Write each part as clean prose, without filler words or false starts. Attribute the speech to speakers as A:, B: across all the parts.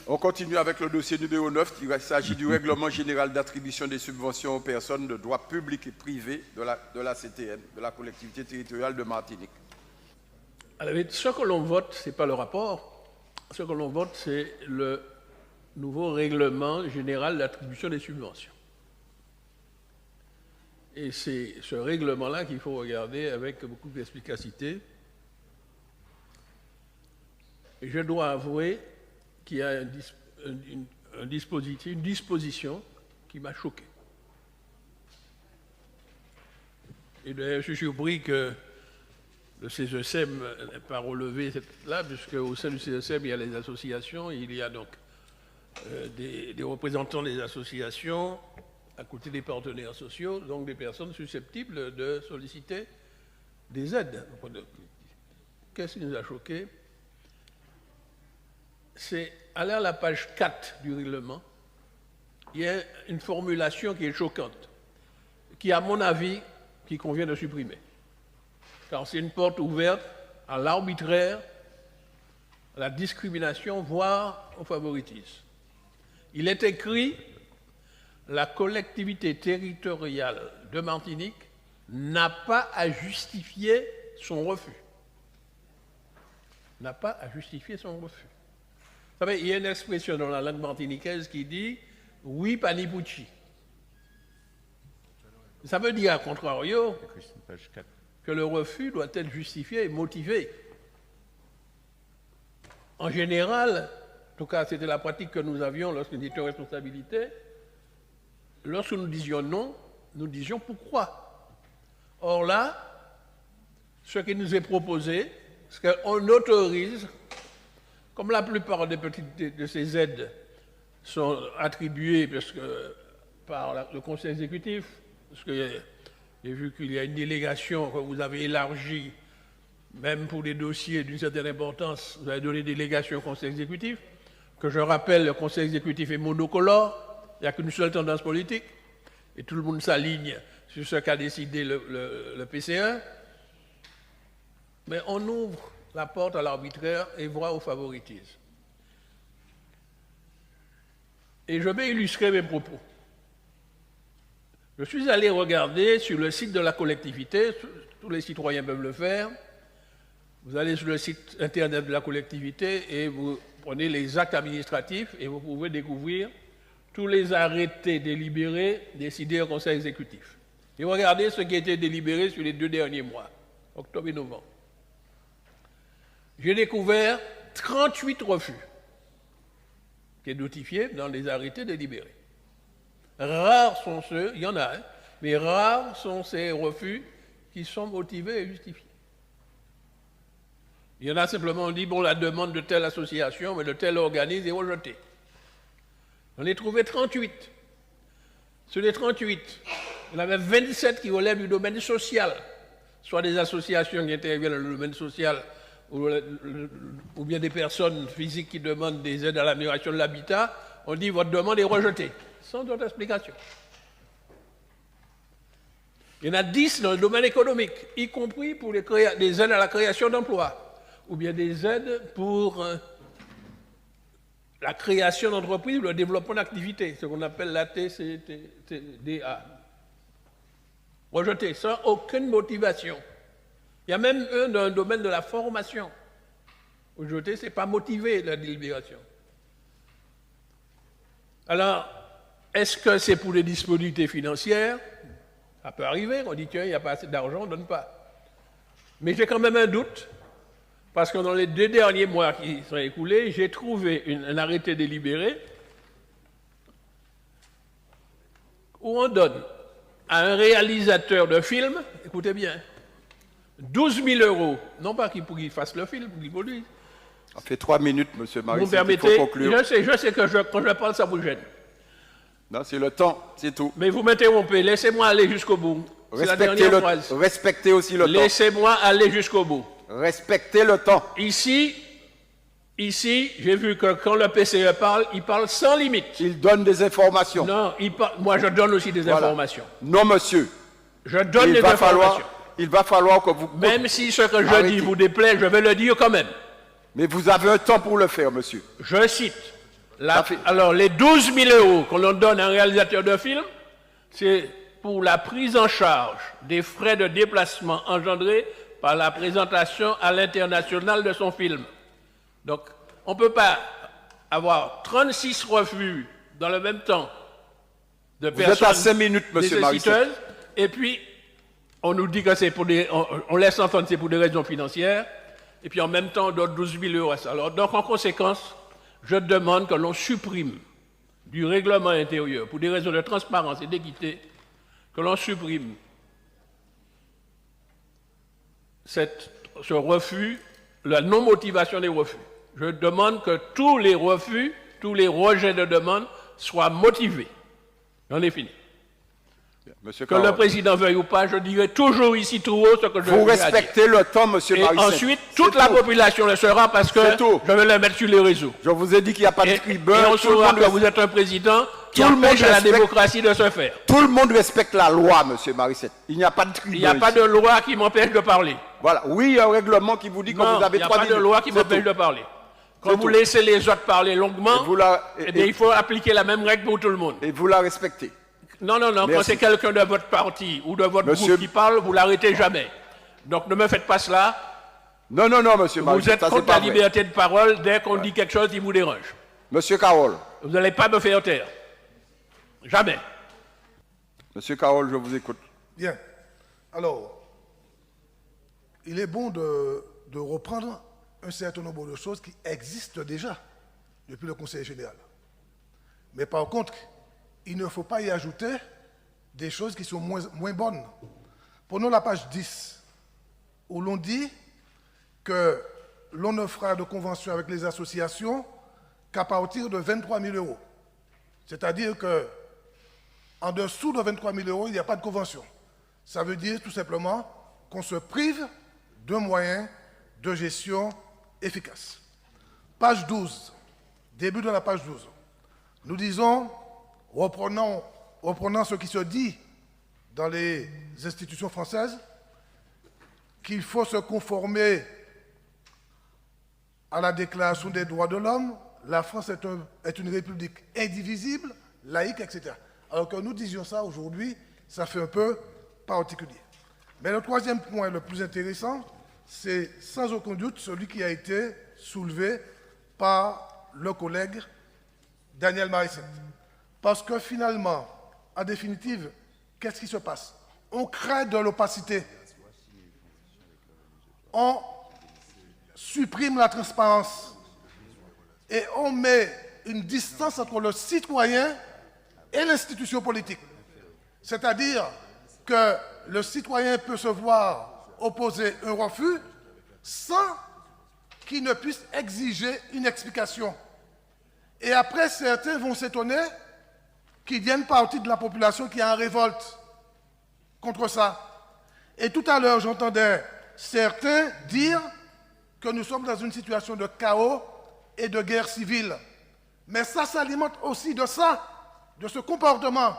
A: On continue avec le dossier numéro 9. Il s'agit du règlement général d'attribution des subventions aux personnes de droit public et privé de la CTN, de la collectivité territoriale de Martinique.
B: Alors, ce que l'on vote, ce n'est pas le rapport. Ce que l'on vote, c'est le nouveau règlement général d'attribution des subventions. Et c'est ce règlement-là qu'il faut regarder avec beaucoup d'efficacité. Et je dois avouer qu'il y a une disposition qui m'a choqué. Et d'ailleurs, je suis surpris que le CESEM n'ait pas relevé là, puisque au sein du CESEM, il y a les associations, il y a donc des représentants des associations, à côté des partenaires sociaux, donc des personnes susceptibles de solliciter des aides. Qu'est-ce qui nous a choqués? C'est aller à la page 4 du règlement, il y a une formulation qui est choquante, qui, à mon avis, qui convient de supprimer. Car c'est une porte ouverte à l'arbitraire, à la discrimination, voire au favoritisme. Il est écrit: la collectivité territoriale de Martinique n'a pas à justifier son refus. N'a pas à justifier son refus. Vous savez, il y a une expression dans la langue martiniquaise qui dit « oui, panipucci ». Ça veut dire, à contrario, que le refus doit être justifié et motivé. En général, en tout cas, c'était la pratique que nous avions lorsque nous étions en responsabilité. Lorsque nous disions non, nous disions pourquoi. Or là, ce qui nous est proposé, c'est qu'on autorise, comme la plupart de ces aides sont attribuées par le Conseil exécutif, parce que j'ai vu qu'il y a une délégation que vous avez élargie, même pour des dossiers d'une certaine importance, vous avez donné délégation au Conseil exécutif, que je rappelle, le Conseil exécutif est monocolore, il n'y a qu'une seule tendance politique, et tout le monde s'aligne sur ce qu'a décidé le PCA. Mais on ouvre la porte à l'arbitraire et voit au favoritisme. Et je vais illustrer mes propos. Je suis allé regarder sur le site de la collectivité, tous les citoyens peuvent le faire. Vous allez sur le site internet de la collectivité et vous prenez les actes administratifs et vous pouvez découvrir tous les arrêtés délibérés décidés au Conseil exécutif. Et regardez ce qui a été délibéré sur les 2 derniers mois, octobre et novembre. J'ai découvert 38 refus qui est notifié dans les arrêtés délibérés. Rares sont ceux, il y en a, mais rares sont ces refus qui sont motivés et justifiés. Il y en a simplement, on dit, bon, la demande de telle association, mais de tel organisme est rejetée. On a trouvé 38. Sur les 38, il y en avait 27 qui relèvent du domaine social, soit des associations qui interviennent dans le domaine social, ou bien des personnes physiques qui demandent des aides à l'amélioration de l'habitat. On dit, votre demande est rejetée, sans d'autre explication. Il y en a 10 dans le domaine économique, y compris pour des aides à la création d'emplois, ou bien des aides pour la création d'entreprises ou le développement d'activités, ce qu'on appelle la TCDA. Rejeté, sans aucune motivation. Il y a même un dans le domaine de la formation. Rejeté, ce n'est pas motivé, la délibération. Alors, est-ce que c'est pour des disponibilités financières? Ça peut arriver, on dit tiens, il n'y a pas assez d'argent, on ne donne pas. Mais j'ai quand même un doute, parce que dans les 2 derniers mois qui sont écoulés, j'ai trouvé un arrêté délibéré où on donne à un réalisateur de film, écoutez bien, 12 000 €, non pas pour qu'il fasse le film, pour qu'il produise.
A: Ça fait 3 minutes, M. Marie,
B: Vous me permettez,
A: il faut conclure.
B: Je sais que quand je parle, ça vous gêne.
A: Non, c'est le temps, c'est tout.
B: Mais vous m'interrompez, laissez-moi aller jusqu'au bout. C'est la dernière phrase.
A: Respectez aussi le temps.
B: Laissez-moi aller jusqu'au bout.
A: Respectez le temps.
B: Ici, j'ai vu que quand le PCE parle, il parle sans limite.
A: Il donne des informations.
B: Non, moi je donne aussi des informations.
A: Non, monsieur.
B: Je donne des informations.
A: Il va falloir que vous...
B: Même si ce que je dis vous déplaît, je vais le dire quand même.
A: Mais vous avez un temps pour le faire, monsieur.
B: Je cite Alors, les 12 000 euros que l'on donne à un réalisateur de film, c'est pour la prise en charge des frais de déplacement engendrés par la présentation à l'international de son film. Donc, on ne peut pas avoir 36 refus dans le même temps de personnes.
A: Vous êtes à 5 minutes, M. Marissette.
B: Et puis, on nous dit que c'est pour des. On laisse entendre que c'est pour des raisons financières, et puis en même temps, on donne 12 000 euros à ça. Alors, donc, en conséquence, je demande que l'on supprime du règlement intérieur, pour des raisons de transparence et d'équité, que l'on supprime ce refus, la non-motivation des refus. Je demande que tous les refus, tous les rejets de demande soient motivés. J'en ai fini. Que le président veuille ou pas, je dirai toujours ici tout haut ce que je veux dire.
A: Vous respectez le temps, M. Marissette.
B: Et ensuite, toute la population le saura parce que je vais le mettre sur les réseaux.
A: Je vous ai dit qu'il n'y a pas de tribun.
B: Et on saura que vous êtes un président qui empêche la démocratie de se faire.
A: Tout le monde respecte la loi, M. Marissette. Il n'y a pas de tribun.
B: Il n'y a pas de loi qui m'empêche de parler.
A: Voilà. Oui, il y a un règlement qui vous dit que vous avez 3 minutes.
B: Il n'y a pas de loi qui m'empêche de parler. Quand vous laissez les autres parler longuement, il faut appliquer la même règle pour tout le monde.
A: Et vous la respectez.
B: Non, quand c'est quelqu'un de votre parti ou de votre groupe qui parle, vous l'arrêtez jamais. Donc ne me faites pas cela.
A: Non, monsieur Marissette.
B: Vous êtes contre la liberté de parole dès qu'on dit quelque chose qui vous dérange.
A: Monsieur Carole.
B: Vous n'allez pas me faire taire. Jamais.
A: Monsieur Carole, je vous écoute.
C: Bien. Alors, il est bon de reprendre un certain nombre de choses qui existent déjà depuis le Conseil général. Mais par contre, il ne faut pas y ajouter des choses qui sont moins bonnes. Prenons la page 10, où l'on dit que l'on ne fera de convention avec les associations qu'à partir de 23 000 euros. C'est-à-dire qu'en dessous de 23 000 euros, il n'y a pas de convention. Ça veut dire tout simplement qu'on se prive de moyens de gestion efficaces. Page 12, début de la page 12. Nous disons, reprenons ce qui se dit dans les institutions françaises, qu'il faut se conformer à la Déclaration des droits de l'homme. La France est une république indivisible, laïque, etc. Alors que nous disions ça aujourd'hui, ça fait un peu particulier. Mais le troisième point le plus intéressant, c'est sans aucun doute celui qui a été soulevé par le collègue Daniel Marissette. Parce que finalement, en définitive, qu'est-ce qui se passe? On crée de l'opacité. On supprime la transparence. Et on met une distance entre le citoyen et l'institution politique. C'est-à-dire que le citoyen peut se voir opposer un refus sans qu'il ne puisse exiger une explication. Et après, certains vont s'étonner qu'il y ait une partie de la population qui est en révolte contre ça. Et tout à l'heure, j'entendais certains dire que nous sommes dans une situation de chaos et de guerre civile. Mais ça s'alimente aussi de ça, de ce comportement.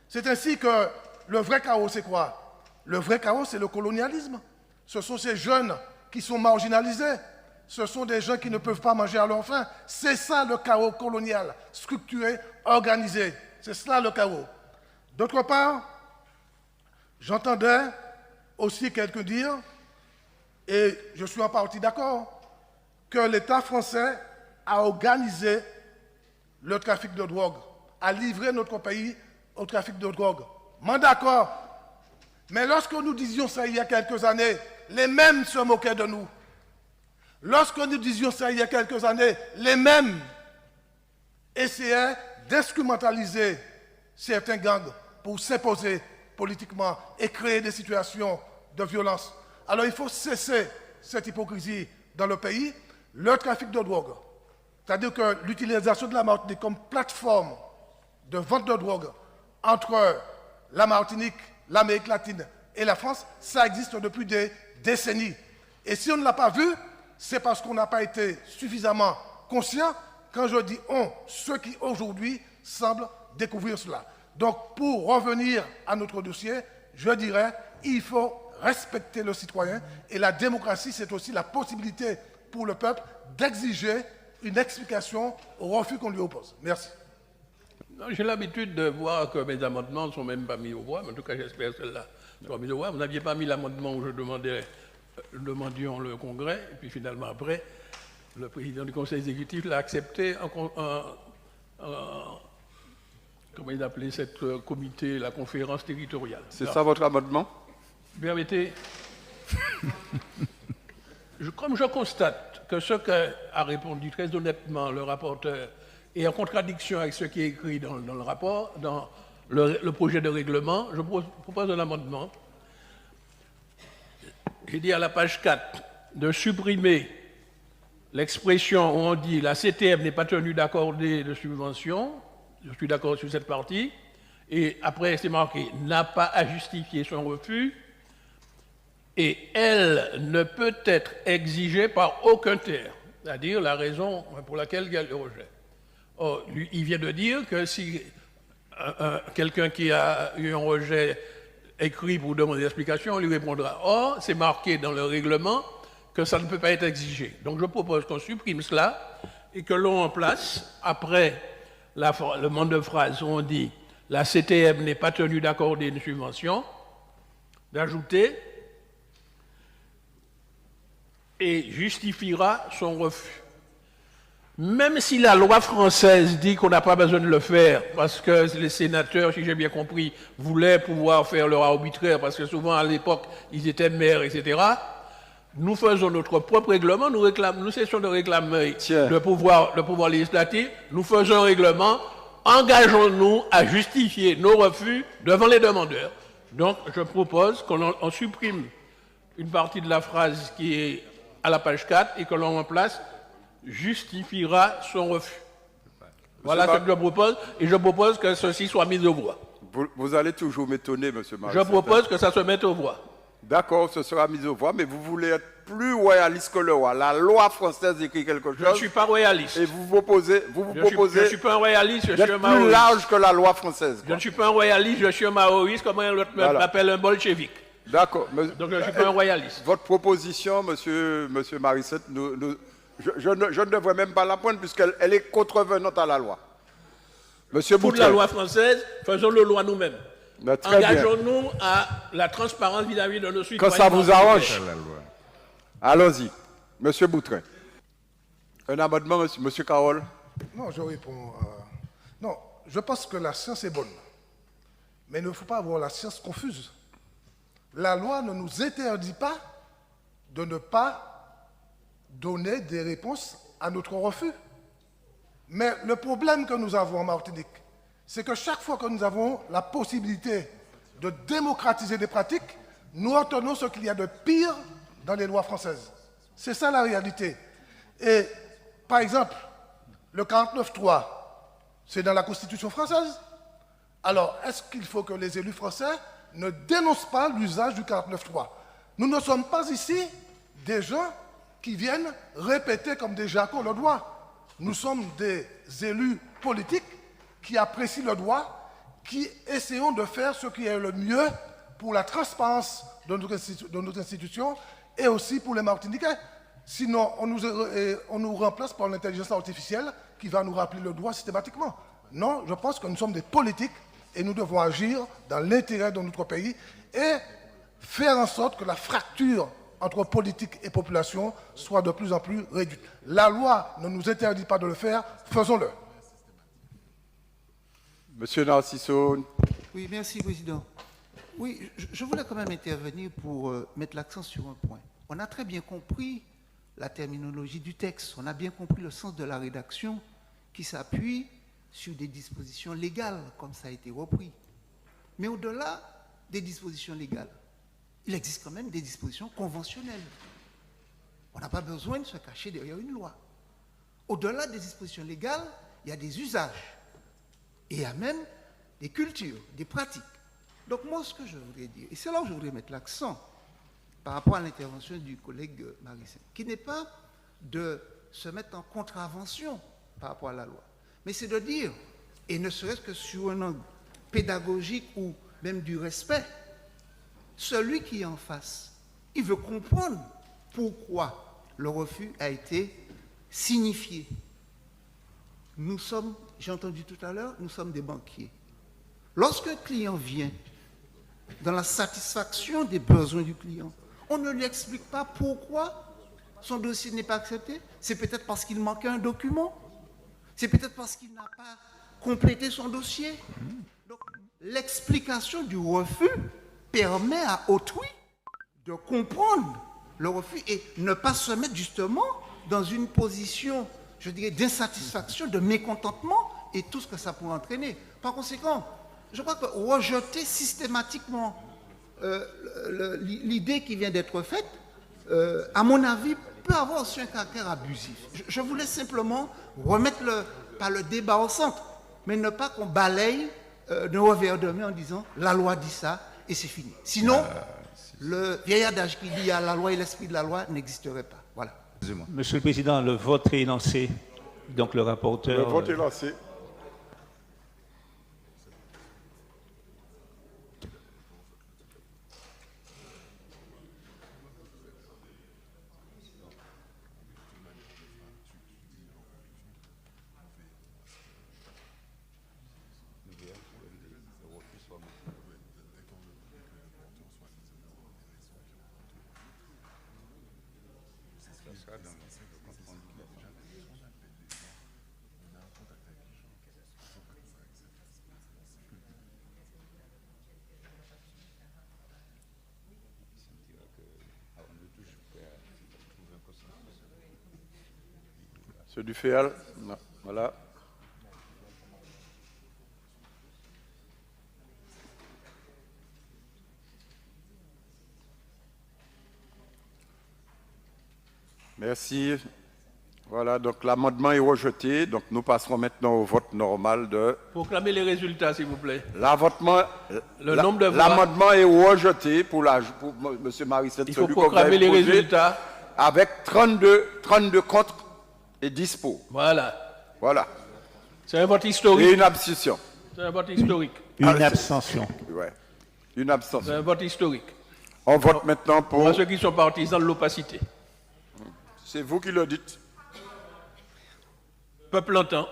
C: C'est ainsi que le vrai chaos, c'est quoi? Le vrai chaos, c'est le colonialisme. Ce sont ces jeunes qui sont marginalisés. Ce sont des gens qui ne peuvent pas manger à leur faim. C'est ça le chaos colonial, structuré, organisé. C'est cela le chaos. D'autre part, j'entendais aussi quelqu'un dire, et je suis en partie d'accord, que l'État français a organisé le trafic de drogue, a livré notre pays au trafic de drogue. Moi d'accord. Mais lorsque nous disions ça il y a quelques années, les mêmes se moquaient de nous. Lorsque nous disions ça il y a quelques années, les mêmes essayaient d'instrumentaliser certains gangs pour s'imposer politiquement et créer des situations de violence. Alors il faut cesser cette hypocrisie dans le pays. Le trafic de drogue, c'est-à-dire que l'utilisation de la Martinique comme plateforme de vente de drogue entre la Martinique, l'Amérique latine et la France, ça existe depuis des décennies. Et si on ne l'a pas vu, c'est parce qu'on n'a pas été suffisamment conscient. Quand je dis on, ceux qui aujourd'hui semblent découvrir cela. Donc pour revenir à notre dossier, je dirais il faut respecter le citoyen et la démocratie, c'est aussi la possibilité pour le peuple d'exiger une explication au refus qu'on lui oppose. Merci.
B: J'ai l'habitude de voir que mes amendements ne sont même pas mis aux voix, mais en tout cas j'espère que celle-là soit mise aux voix. Vous n'aviez pas mis l'amendement où demandions le Congrès, et puis finalement après, le président du Conseil exécutif l'a accepté comment il appelait cette comité, la conférence territoriale.
A: C'est ça votre amendement?
B: Permettez. Comme je constate que ce qu'a répondu très honnêtement le rapporteur est en contradiction avec ce qui est écrit dans le rapport, dans le projet de règlement, je propose un amendement. J'ai dit à la page 4 de supprimer l'expression où on dit la CTM n'est pas tenue d'accorder de subvention. Je suis d'accord sur cette partie. Et après, c'est marqué n'a pas à justifier son refus. Et elle ne peut être exigée par aucun tiers, c'est-à-dire la raison pour laquelle il y a le rejet. Or, il vient de dire que si quelqu'un qui a eu un rejet écrit pour demander des explications, on lui répondra. Or, c'est marqué dans le règlement que ça ne peut pas être exigé. Donc je propose qu'on supprime cela et que l'on remplace, après le monde de phrase où on dit « la CTM n'est pas tenue d'accorder une subvention », d'ajouter « et justifiera son refus ». Même si la loi française dit qu'on n'a pas besoin de le faire, parce que les sénateurs, si j'ai bien compris, voulaient pouvoir faire leur arbitraire, parce que souvent à l'époque, ils étaient maires, etc., nous faisons notre propre règlement, nous cessons de réclamer le pouvoir législatif, nous faisons un règlement, engageons-nous à justifier nos refus devant les demandeurs. Donc, je propose qu'on supprime une partie de la phrase qui est à la page 4 et que l'on remplace justifiera son refus. Voilà ce que je propose, et je propose que ceci soit mis aux voix.
A: Vous allez toujours m'étonner, M. Marie.
B: Je propose que ça se mette aux voix.
A: D'accord, ce sera mis aux voix, mais vous voulez être plus royaliste que le roi. La loi française écrit quelque chose.
B: Je ne suis pas royaliste.
A: Et vous proposez.
B: Je ne suis pas un royaliste, je suis un maoïste.
A: plus large que la loi française.
B: Je ne suis pas un royaliste, je suis un maoïste, comme l'autre m'appelle un bolchevique.
A: D'accord.
B: Donc je ne suis pas un royaliste.
A: Votre proposition, monsieur Marissette, je ne devrais même pas la prendre puisqu'elle est contrevenante à la loi. Monsieur
B: Pour
A: Boutré.
B: la loi française, faisons le loi nous-mêmes.
A: Engageons-nous
B: à la transparence vis-à-vis de nos citoyens.
A: Quand ça vous arrange. Allons-y. Monsieur Boutré. Un amendement, monsieur Carole.
C: Non, je réponds. Non, je pense que la science est bonne. Mais il ne faut pas avoir la science confuse. La loi ne nous interdit pas de ne pas donner des réponses à notre refus. Mais le problème que nous avons en Martinique, c'est que chaque fois que nous avons la possibilité de démocratiser des pratiques, nous retenons ce qu'il y a de pire dans les lois françaises. C'est ça la réalité. Et, par exemple, le 49.3, c'est dans la Constitution française. Alors, est-ce qu'il faut que les élus français ne dénoncent pas l'usage du 49.3? Nous ne sommes pas ici des gens qui viennent répéter comme des jacots le droit. Nous sommes des élus politiques qui apprécient le droit, qui essayons de faire ce qui est le mieux pour la transparence de notre institution et aussi pour les Martiniquais. Sinon, on nous remplace par l'intelligence artificielle qui va nous rappeler le droit systématiquement. Non, je pense que nous sommes des politiques et nous devons agir dans l'intérêt de notre pays et faire en sorte que la fracture entre politique et population soit de plus en plus réduite. La loi ne nous interdit pas de le faire, faisons-le.
A: Monsieur Narciso.
D: Oui, merci, Président. Oui, je voulais quand même intervenir pour mettre l'accent sur un point. On a très bien compris la terminologie du texte, on a bien compris le sens de la rédaction qui s'appuie sur des dispositions légales, comme ça a été repris. Mais au-delà des dispositions légales, il existe quand même des dispositions conventionnelles. On n'a pas besoin de se cacher derrière une loi. Au-delà des dispositions légales, il y a des usages. Et il y a même des cultures, des pratiques. Donc moi, ce que je voudrais dire, et c'est là où je voudrais mettre l'accent par rapport à l'intervention du collègue Marissette, qui n'est pas de se mettre en contravention par rapport à la loi, mais c'est de dire, et ne serait-ce que sur un angle pédagogique ou même du respect, celui qui est en face, il veut comprendre pourquoi le refus a été signifié. nous sommes, j'ai entendu tout à l'heure, nous sommes des banquiers. Lorsque un client vient dans la satisfaction des besoins du client, on ne lui explique pas pourquoi son dossier n'est pas accepté. C'est peut-être parce qu'il manquait un document. C'est peut-être parce qu'il n'a pas complété son dossier. Donc, l'explication du refus permet à autrui de comprendre le refus et ne pas se mettre justement dans une position, je dirais, d'insatisfaction, de mécontentement et tout ce que ça pourrait entraîner. Par conséquent, je crois que rejeter systématiquement l'idée qui vient d'être faite, à mon avis, peut avoir aussi un caractère abusif. Je voulais simplement remettre pas le débat au centre, mais ne pas qu'on balaye d'un revers de main en disant la loi dit ça et c'est fini. Sinon, le vieil adage qui dit à la loi et l'esprit de la loi n'existerait pas. Voilà.
E: Monsieur le Président, le vote est lancé. Donc le rapporteur...
A: Le vote est lancé. Monsieur Duféal, voilà. Merci. Voilà, donc l'amendement est rejeté. Donc nous passerons maintenant au vote normal de...
B: Proclamez les résultats, s'il vous plaît.
A: L'amendement est rejeté pour M. Marie-Seth.
B: Il faut proclamer les résultats.
A: Avec 32 contre et 10 pour.
B: Voilà.
A: Voilà.
B: C'est un vote historique.
A: Et une abstention.
B: C'est un vote historique.
E: Une abstention.
A: Ouais. Une abstention.
B: C'est un vote historique.
A: On vote maintenant pour...
B: Pour ceux qui sont partisans de l'opacité.
A: C'est vous qui le dites.
B: Peuple entend.